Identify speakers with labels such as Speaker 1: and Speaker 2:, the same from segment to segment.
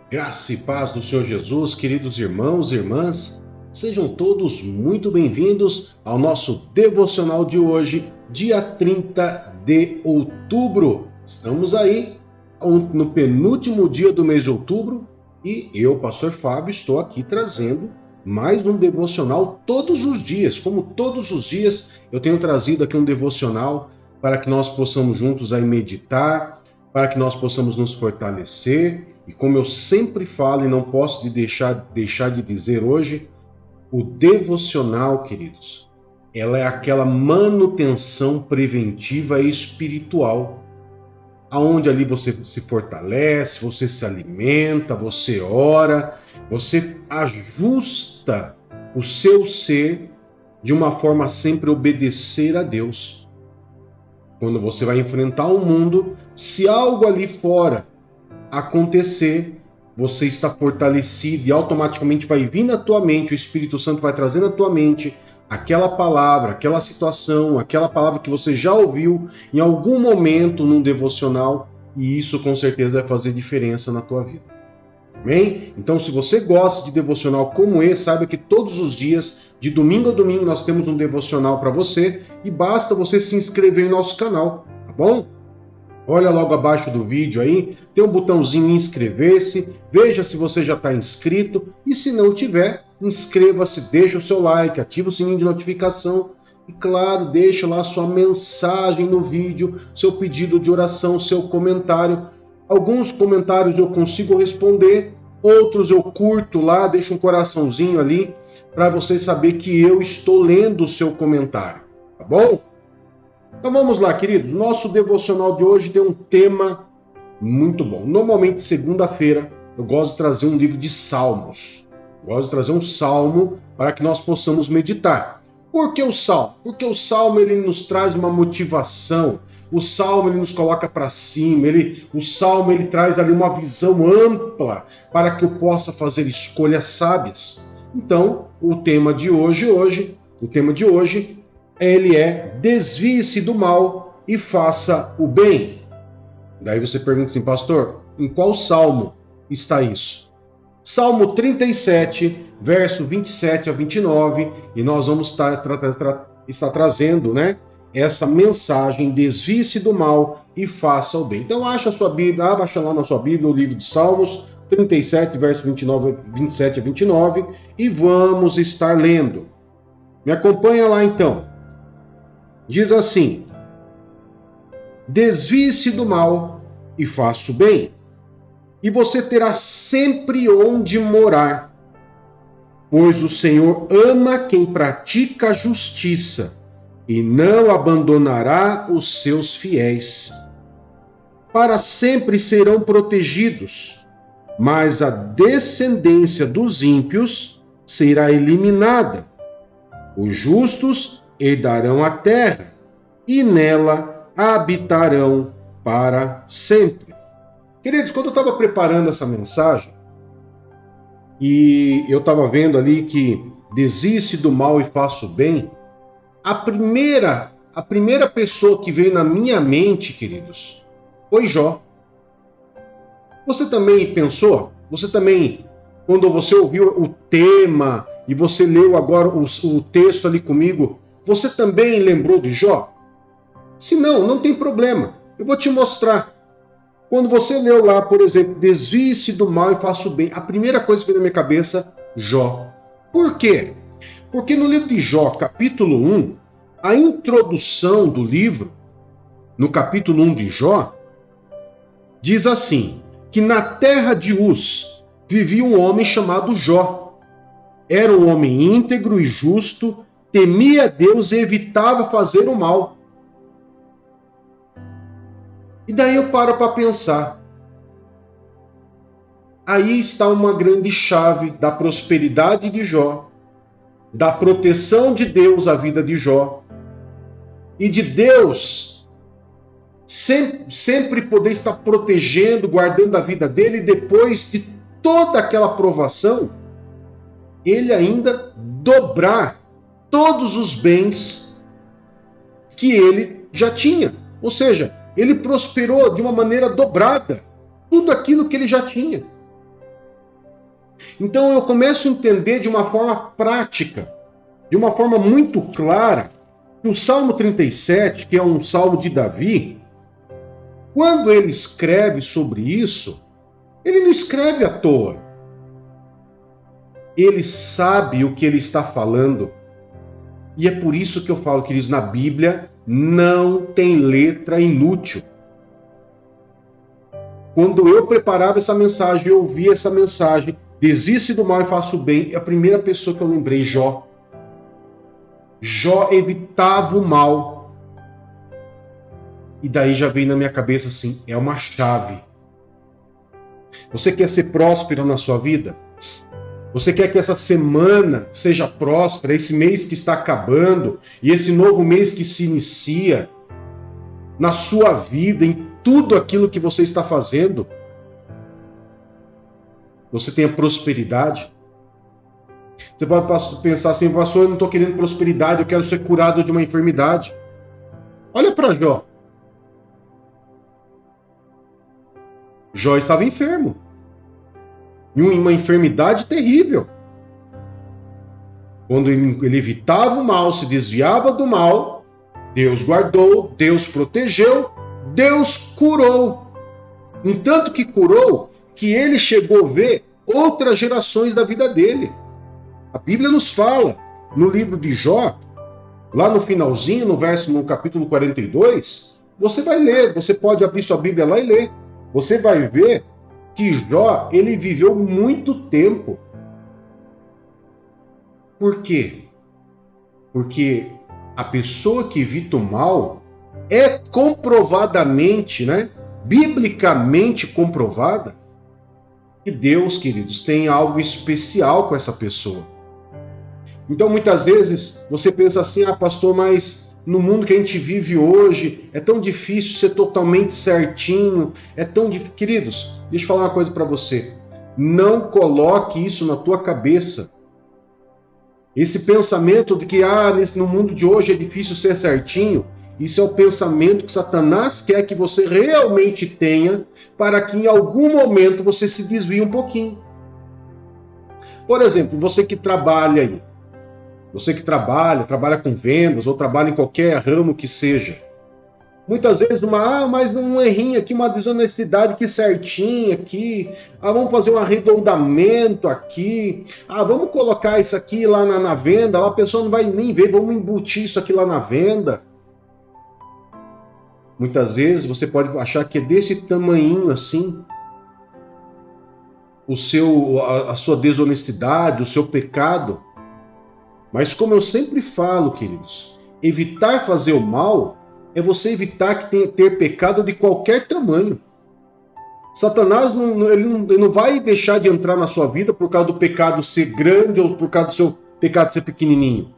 Speaker 1: Graça e paz do Senhor Jesus, queridos irmãos e irmãs, sejam todos muito bem-vindos ao nosso devocional de hoje, dia 30 de outubro. Estamos aí no penúltimo dia do mês de outubro e eu, pastor Fábio, estou aqui trazendo mais um devocional todos os dias. Como todos os dias, eu tenho trazido aqui um devocional para que nós possamos juntos aí meditar, para que nós possamos nos fortalecer. E como eu sempre falo e não posso deixar de dizer hoje, o devocional, queridos, ela é aquela manutenção preventiva e espiritual, aonde ali você se fortalece, você se alimenta, você ora, você ajusta o seu ser de uma forma a sempre obedecer a Deus. Quando você vai enfrentar o mundo, se algo ali fora acontecer, você está fortalecido e automaticamente vai vir na tua mente, o Espírito Santo vai trazer na tua mente aquela palavra, aquela situação, aquela palavra que você já ouviu em algum momento num devocional, e isso com certeza vai fazer diferença na tua vida. Amém? Então, se você gosta de devocional como esse, saiba que todos os dias, de domingo a domingo, nós temos um devocional para você e basta você se inscrever em nosso canal, tá bom? Olha logo abaixo do vídeo aí, tem um botãozinho inscrever-se, veja se você já está inscrito e se não tiver, inscreva-se, deixa o seu like, ativa o sininho de notificação e claro, deixa lá sua mensagem no vídeo, seu pedido de oração, seu comentário. Alguns comentários eu consigo responder, outros eu curto lá, deixo um coraçãozinho ali para você saber que eu estou lendo o seu comentário, tá bom? Então vamos lá, queridos. Nosso devocional de hoje tem um tema muito bom. Normalmente, segunda-feira, eu gosto de trazer um livro de salmos. Eu gosto de trazer um salmo para que nós possamos meditar. Por que o salmo? Porque o salmo ele nos traz uma motivação. O salmo ele nos coloca para cima. O salmo ele traz ali uma visão ampla para que eu possa fazer escolhas sábias. Então, o tema de hoje ele é: desvie-se do mal e faça o bem. Daí você pergunta assim, pastor, em qual salmo está isso? Salmo 37, verso 27 a 29, e nós vamos estar trazendo, essa mensagem: desvie-se do mal e faça o bem. Então acha a sua Bíblia, abaixa lá na sua Bíblia o livro de Salmos 37, verso 27 a 29, e vamos estar lendo. Me acompanha lá então. Diz assim: desvie-se do mal e faça o bem, e você terá sempre onde morar, pois o Senhor ama quem pratica a justiça e não abandonará os seus fiéis. Para sempre serão protegidos, mas a descendência dos ímpios será eliminada. Os justos herdarão a terra e nela habitarão para sempre. Queridos, quando eu estava preparando essa mensagem e eu estava vendo ali que desiste do mal e faça o bem, a primeira pessoa que veio na minha mente, queridos, foi Jó. Você também pensou? Você também, quando você ouviu o tema e você leu agora o texto ali comigo, você também lembrou de Jó? Se não, não tem problema. Eu vou te mostrar. Quando você leu lá, por exemplo, desvie-se do mal e faça o bem, a primeira coisa que veio na minha cabeça, Jó. Por quê? Porque no livro de Jó, capítulo 1, a introdução do livro, no capítulo 1 de Jó, diz assim, que na terra de Uz vivia um homem chamado Jó. Era um homem íntegro e justo, temia Deus e evitava fazer o mal. E daí eu paro para pensar. Aí está uma grande chave da prosperidade de Jó, da proteção de Deus à vida de Jó, e de Deus sempre poder estar protegendo, guardando a vida dele, e depois de toda aquela provação, ele ainda dobrar todos os bens que ele já tinha. Ou seja, ele prosperou de uma maneira dobrada tudo aquilo que ele já tinha. Então eu começo a entender de uma forma prática, de uma forma muito clara, que o Salmo 37, que é um salmo de Davi, quando ele escreve sobre isso, ele não escreve à toa. Ele sabe o que ele está falando. E é por isso que eu falo, queridos, na Bíblia não tem letra inútil. Quando eu preparava essa mensagem, eu ouvi essa mensagem, desiste do mal e faça o bem, a primeira pessoa que eu lembrei, Jó. Jó evitava o mal. E daí já veio na minha cabeça assim, é uma chave. Você quer ser próspero na sua vida? Você quer que essa semana seja próspera, esse mês que está acabando, e esse novo mês que se inicia, na sua vida, em tudo aquilo que você está fazendo, você tenha prosperidade? Você pode pensar assim, pastor, eu não estou querendo prosperidade, eu quero ser curado de uma enfermidade. Olha para Jó. Jó estava enfermo. E uma enfermidade terrível. Quando ele evitava o mal, se desviava do mal, Deus guardou, Deus protegeu, Deus curou. Tanto que curou, que ele chegou a ver outras gerações da vida dele. A Bíblia nos fala, no livro de Jó, lá no finalzinho, no capítulo 42, você vai ler, você pode abrir sua Bíblia lá e ler. Você vai ver que Jó, ele viveu muito tempo. Por quê? Porque a pessoa que evita o mal é comprovadamente, biblicamente comprovada, que Deus, queridos, tem algo especial com essa pessoa. Então, muitas vezes, você pensa assim, pastor, mas no mundo que a gente vive hoje, é tão difícil ser totalmente certinho, é tão difícil. Queridos, deixa eu falar uma coisa para você. Não coloque isso na tua cabeça. Esse pensamento de que, no mundo de hoje é difícil ser certinho, isso é o pensamento que Satanás quer que você realmente tenha, para que em algum momento você se desvie um pouquinho. Por exemplo, você que trabalha aí, você que trabalha com vendas, ou trabalha em qualquer ramo que seja. Muitas vezes, mas um errinho aqui, uma desonestidade aqui certinha aqui. Vamos fazer um arredondamento aqui. Vamos colocar isso aqui lá na venda. Lá a pessoa não vai nem ver, vamos embutir isso aqui lá na venda. Muitas vezes você pode achar que é desse tamanhinho assim. A sua desonestidade, o seu pecado. Mas como eu sempre falo, queridos, evitar fazer o mal é você evitar ter pecado de qualquer tamanho. Satanás ele não vai deixar de entrar na sua vida por causa do pecado ser grande ou por causa do seu pecado ser pequenininho.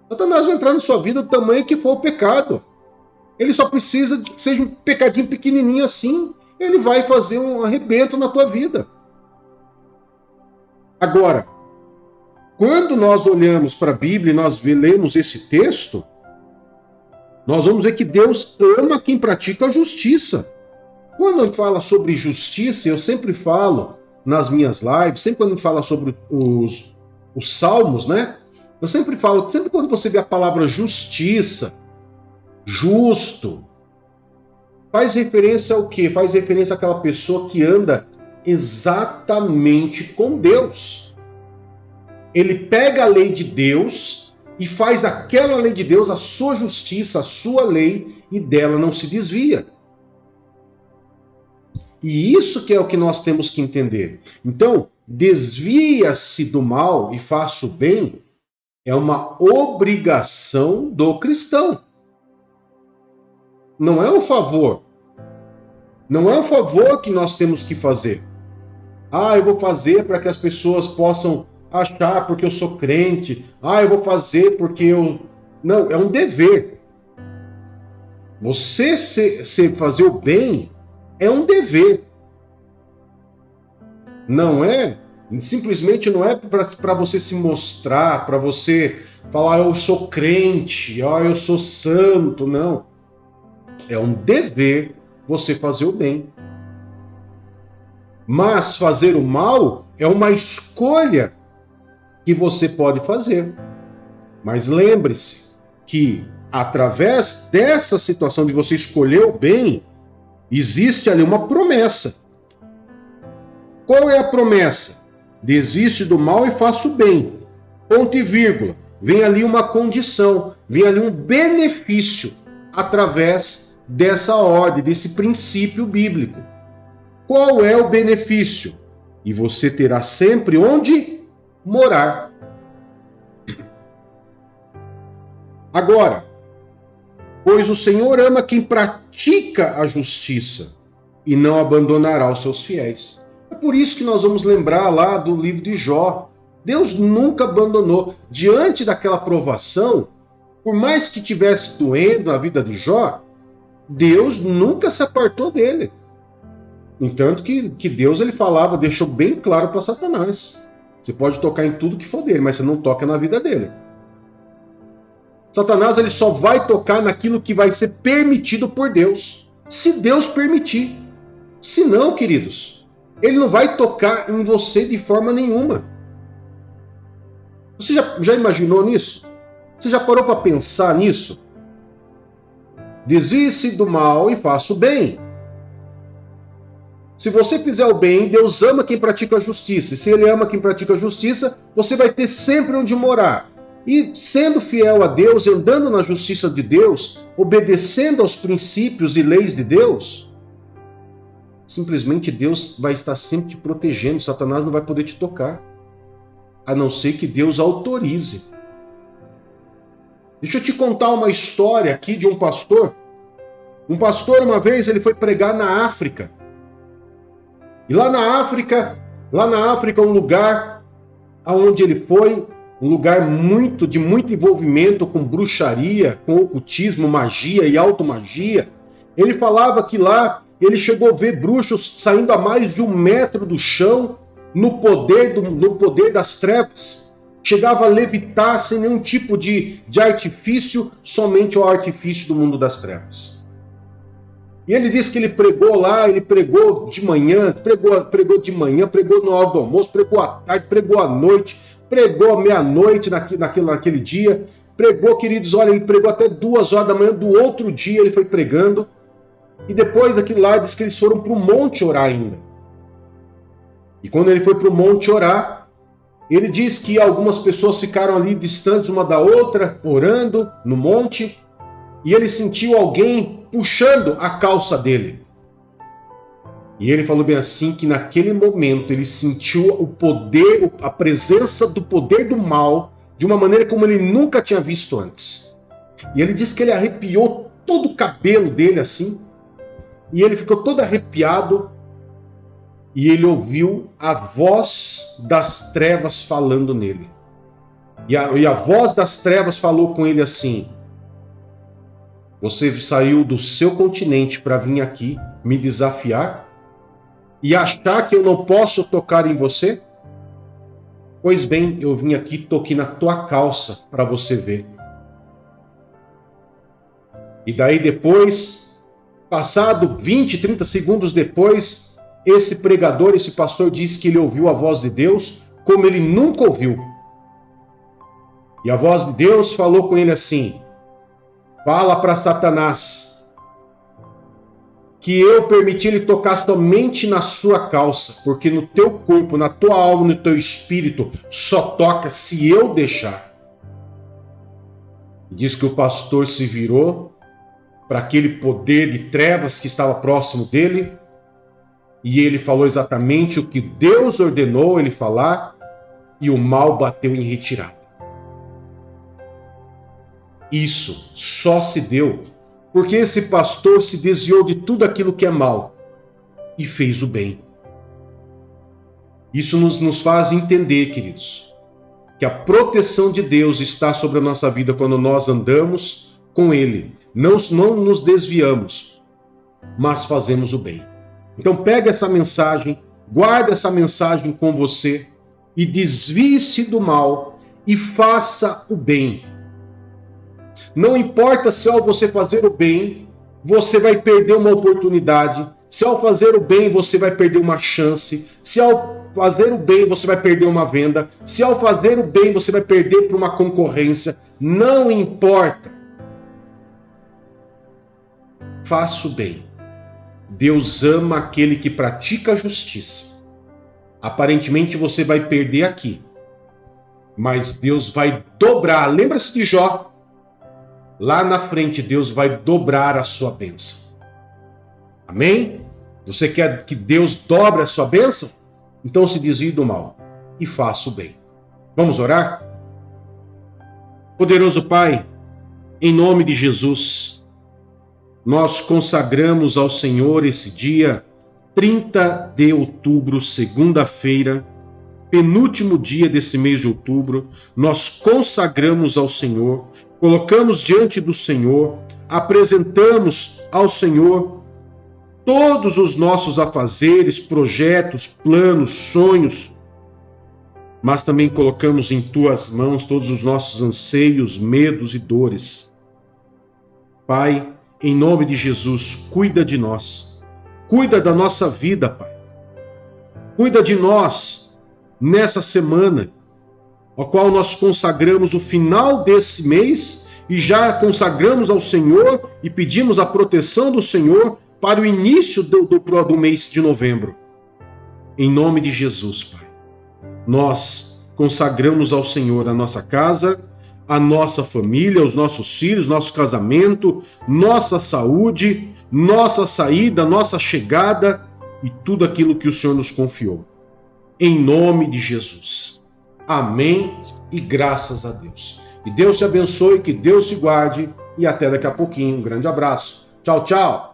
Speaker 1: Satanás vai entrar na sua vida do tamanho que for o pecado. Ele só precisa de que seja um pecadinho pequenininho assim, ele vai fazer um arrebento na tua vida. Agora, quando nós olhamos para a Bíblia e nós lemos esse texto, nós vamos ver que Deus ama quem pratica a justiça. Quando ele fala sobre justiça, eu sempre falo nas minhas lives, sempre quando a gente fala sobre os salmos, eu sempre falo, sempre quando você vê a palavra justiça, justo, faz referência ao quê? Faz referência àquela pessoa que anda exatamente com Deus. Ele pega a lei de Deus e faz aquela lei de Deus a sua justiça, a sua lei, e dela não se desvia. E isso que é o que nós temos que entender. Então, desvia-se do mal e faça o bem é uma obrigação do cristão. Não é um favor. Não é um favor que nós temos que fazer. Eu vou fazer para que as pessoas possam achar porque eu sou crente. Eu vou fazer porque eu... Não, é um dever. Você fazer o bem é um dever. Não é, simplesmente não é para você se mostrar, para você falar, eu sou crente, eu sou santo, não. É um dever você fazer o bem. Mas fazer o mal é uma escolha que você pode fazer. Mas lembre-se que através dessa situação de você escolher o bem, existe ali uma promessa. Qual é a promessa? Desiste do mal e faça o bem. Ponto e vírgula. Vem ali uma condição, vem ali um benefício através dessa ordem, desse princípio bíblico. Qual é o benefício? E você terá sempre onde morar. Agora, pois o Senhor ama quem pratica a justiça e não abandonará os seus fiéis. É por isso que nós vamos lembrar lá do livro de Jó. Deus nunca abandonou. Diante daquela provação, por mais que tivesse doendo a vida de Jó, Deus nunca se apartou dele. Entanto que Deus ele falava, deixou bem claro para Satanás. Você pode tocar em tudo que for dele, mas você não toca na vida dele. Satanás ele só vai tocar naquilo que vai ser permitido por Deus. Se Deus permitir. Se não, queridos, ele não vai tocar em você de forma nenhuma. Você já imaginou nisso? Você já parou para pensar nisso? Desvie-se do mal e faça o bem. Se você fizer o bem, Deus ama quem pratica a justiça. E se Ele ama quem pratica a justiça, você vai ter sempre onde morar. E sendo fiel a Deus, andando na justiça de Deus, obedecendo aos princípios e leis de Deus, simplesmente Deus vai estar sempre te protegendo. Satanás não vai poder te tocar, a não ser que Deus autorize. Deixa eu te contar uma história aqui de um pastor. Um pastor, uma vez, ele foi pregar na África. E lá na África, um lugar aonde ele foi, um lugar de muito envolvimento com bruxaria, com ocultismo, magia e automagia. Ele falava que lá ele chegou a ver bruxos saindo a mais de 1 metro do chão, no poder das trevas. Chegava a levitar sem nenhum tipo de artifício, somente o artifício do mundo das trevas. E ele disse que ele pregou lá, ele pregou de manhã, pregou na hora do almoço, pregou à tarde, pregou à noite, pregou à meia-noite naquele dia, pregou, queridos, olha, ele pregou até 2 horas da manhã do outro dia, ele foi pregando, e depois daquilo lá, diz que eles foram para o monte orar ainda. E quando ele foi para o monte orar, ele diz que algumas pessoas ficaram ali distantes uma da outra, orando no monte, e ele sentiu alguém puxando a calça dele. E ele falou bem assim que naquele momento ele sentiu o poder, a presença do poder do mal de uma maneira como ele nunca tinha visto antes. E ele disse que ele arrepiou todo o cabelo dele assim, e ele ficou todo arrepiado, e ele ouviu a voz das trevas falando nele. E a voz das trevas falou com ele assim: você saiu do seu continente para vir aqui me desafiar e achar que eu não posso tocar em você? Pois bem, eu vim aqui, toquei na tua calça para você ver. E daí depois, passado 20, 30 segundos depois, esse pregador, esse pastor disse que ele ouviu a voz de Deus como ele nunca ouviu. E a voz de Deus falou com ele assim: fala para Satanás que eu permiti ele tocar somente na sua calça, porque no teu corpo, na tua alma, no teu espírito, só toca se eu deixar. Diz que o pastor se virou para aquele poder de trevas que estava próximo dele, e ele falou exatamente o que Deus ordenou ele falar, e o mal bateu em retirada. Isso só se deu porque esse pastor se desviou de tudo aquilo que é mal e fez o bem. Isso nos faz entender, queridos, que a proteção de Deus está sobre a nossa vida quando nós andamos com Ele. Não nos desviamos, mas fazemos o bem. Então pega essa mensagem, guarda essa mensagem com você e desvie-se do mal e faça o bem. Não importa se ao você fazer o bem, você vai perder uma oportunidade, Se ao fazer o bem você vai perder uma chance, se ao fazer o bem você vai perder uma venda, se ao fazer o bem você vai perder para uma concorrência, não importa. Faça o bem. Deus ama aquele que pratica a justiça. Aparentemente você vai perder aqui, mas Deus vai dobrar. Lembra-se de Jó? Lá na frente Deus vai dobrar a sua bênção. Amém? Você quer que Deus dobre a sua bênção? Então se desvie do mal e faça o bem. Vamos orar? Poderoso Pai, em nome de Jesus, nós consagramos ao Senhor esse dia 30 de outubro, segunda-feira, penúltimo dia desse mês de outubro. Nós consagramos ao Senhor, colocamos diante do Senhor, apresentamos ao Senhor todos os nossos afazeres, projetos, planos, sonhos, mas também colocamos em Tuas mãos todos os nossos anseios, medos e dores. Pai, em nome de Jesus, cuida de nós. Cuida da nossa vida, Pai. Cuida de nós nessa semana, ao qual nós consagramos o final desse mês e já consagramos ao Senhor e pedimos a proteção do Senhor para o início do mês de novembro. Em nome de Jesus, Pai, nós consagramos ao Senhor a nossa casa, a nossa família, os nossos filhos, nosso casamento, nossa saúde, nossa saída, nossa chegada e tudo aquilo que o Senhor nos confiou. Em nome de Jesus. Amém e graças a Deus. Que Deus te abençoe, que Deus te guarde e até daqui a pouquinho. Um grande abraço. Tchau, tchau.